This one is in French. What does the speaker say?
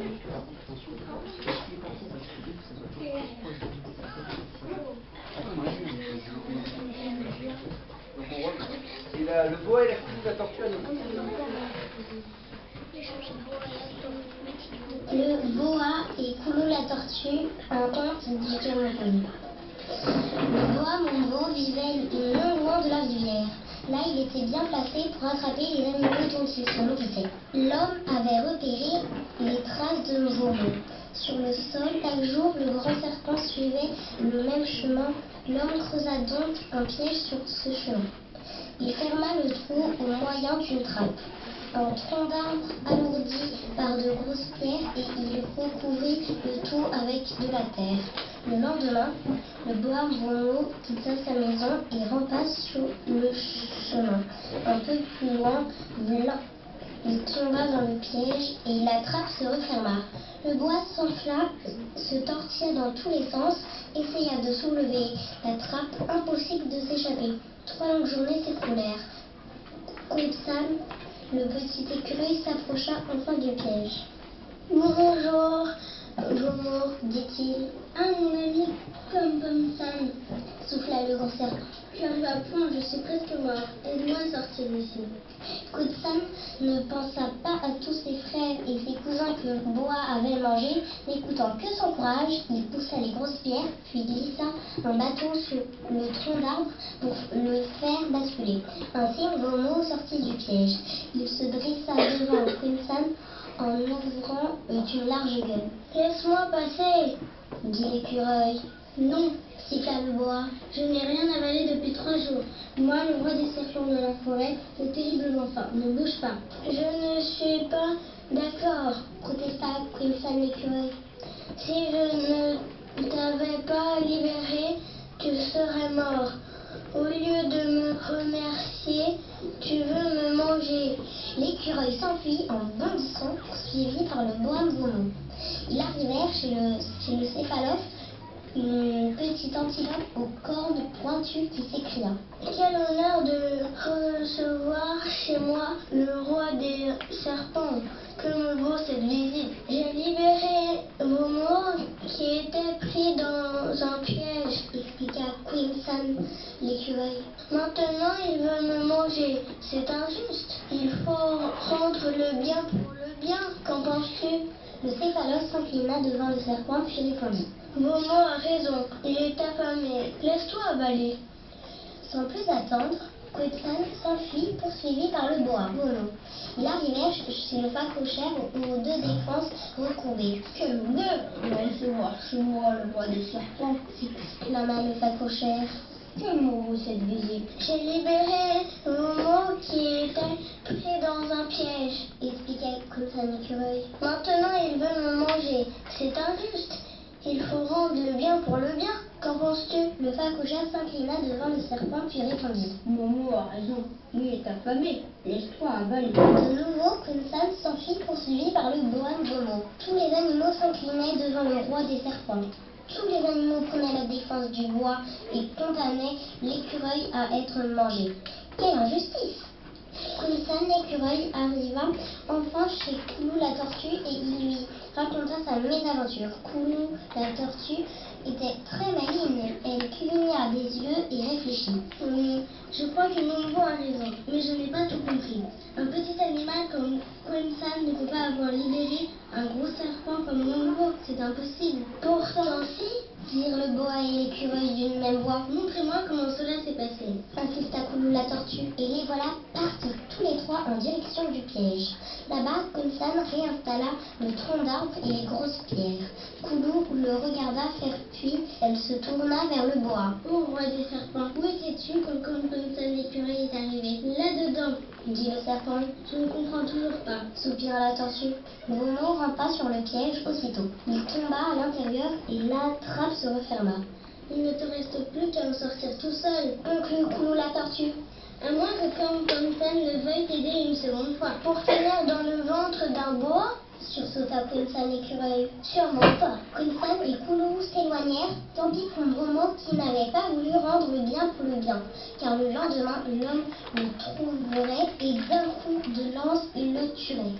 Et le boa et la tortue, Le boa et Koulou la tortue, un conte du Cameroun. Le boa Mombo vivait non loin de la rivière. Là, il était bien placé pour attraper les animaux dont il se nourrissait. L'homme avait repéré les traces de Momo. Sur le sol, chaque jour, le grand serpent suivait le même chemin. L'homme creusa donc un piège sur ce chemin. Il ferma le trou au moyen d'une trappe. Un tronc d'arbre alourdi par de grosses pierres et il recouvrit le tout avec de la terre. Le lendemain, le boa Momo quitta sa maison et rampa sur le chemin. Un peu plus loin, il tomba dans le piège et la trappe se referma. Le boa s'enfla, se tortilla dans tous les sens, essaya de soulever la trappe, impossible de s'échapper. 3 longues journées s'écoulèrent. Sam, le petit écureuil, s'approcha enfin du piège. Bonjour, Momo, dit-il. Ah, mon ami, comme Sam, souffla le grand serpent. J'arrive à point, je suis presque mort. Aide-moi à sortir d'ici. Sam ne pensa pas à tous ses frères et ses cousins que le boa avait mangés. N'écoutant que son courage, il poussa les grosses pierres, puis glissa un bâton sur le tronc d'arbre pour le faire basculer. Ainsi, Momo sortit du piège. Il se dressa devant Sam en ouvrant une large gueule. « Laisse-moi passer !» dit l'écureuil. « Non !» siffla le boa. « Je n'ai rien avalé depuis 3 jours. Moi, le roi des serpents de la forêt, j'ai terriblement faim. Ne bouge pas. »« Je ne suis pas d'accord, » protesta Sam l'écureuil. « Si je ne t'avais pas libéré, tu serais mort. Au lieu de me remercier, tu veux me manger. » L'écureuil s'enfuit en bondissant, poursuivi par le boa Momo. Ils arrivèrent chez le céphalophe, une petite antilope aux cornes pointues qui s'écria. « Quel honneur de recevoir chez moi le roi des serpents. Que me vaut cette visite? J'ai libéré Momo qui était pris dans un piège, » expliqua Sam l'écureuil. « Maintenant il veut me manger. C'est injuste. Il faut rendre le bien pour le bien. Qu'en penses-tu? » Le céphalophe s'inclina devant le serpent puis répondit. « Momo a raison. Il est affamé. Laisse-toi avaler. » Sans plus attendre, Sam s'enfuit, poursuivi par le boa Momo. Ils arrivèrent chez le phacochère aux 2 défenses recourbées. « Quel honneur de recevoir chez moi le roi des serpents !» s'exclama le phacochère. « Que me vaut cette visite? »« J'ai libéré Momo qui était pris dans un piège, » expliqua Sam l'écureuil. « Maintenant il veut me manger. C'est injuste. Il faut rendre le bien pour le bien. Qu'en penses-tu? » Le phacochère s'inclina devant le serpent puis répondit. « Momo a raison. Il est affamé. Laisse-toi avaler. » De nouveau, Sam s'enfuit poursuivi par le boa Momo. Tous les animaux s'inclinaient devant le roi des serpents. Tous les animaux prenaient la défense du boa et condamnaient l'écureuil à être mangé. Quelle injustice! Sam l'écureuil arriva enfin chez Koulou la tortue et il lui raconta sa mésaventure. Koulou la tortue était très maligne. Elle cligna des yeux et réfléchit. Je crois que Momo a raison, mais je n'ai pas tout compris. Un petit animal comme Sam ne peut pas avoir libéré un gros serpent comme Momo. C'est impossible. Pourtant, si, dirent le boa et l'écureuil d'une même voix. Montrez-moi comment cela s'est passé, insista Koulou la tortue. Et les voilà partis, tous les 3 en direction du piège. Là-bas, Sam réinstalla le tronc d'arbre et les grosses pierres. Koulou le regarda faire puis elle se tourna vers le boa. « Oh, roi des serpents, où étais-tu quand Sam l'écureuil est arrivé? »« Là-dedans, » dit le serpent. « Je ne comprends toujours pas, » soupira la tortue. Momo rampa sur le piège aussitôt. Il tomba à l'intérieur et la trappe se referma. « Il ne te reste plus qu'à en sortir tout seul, » conclut Koulou la tortue. « À moins que Sam ne veuille t'aider une seconde fois. »« Pour tenir dans le ventre d'un boa ?» sursauta Sam l'écureuil. « Sûrement pas. » Sam et Koulou s'éloignèrent, tant pis pour Momo qui n'avait pas voulu rendre le bien pour le bien, car le lendemain, l'homme le trouverait et d'un coup de lance, il le tuerait.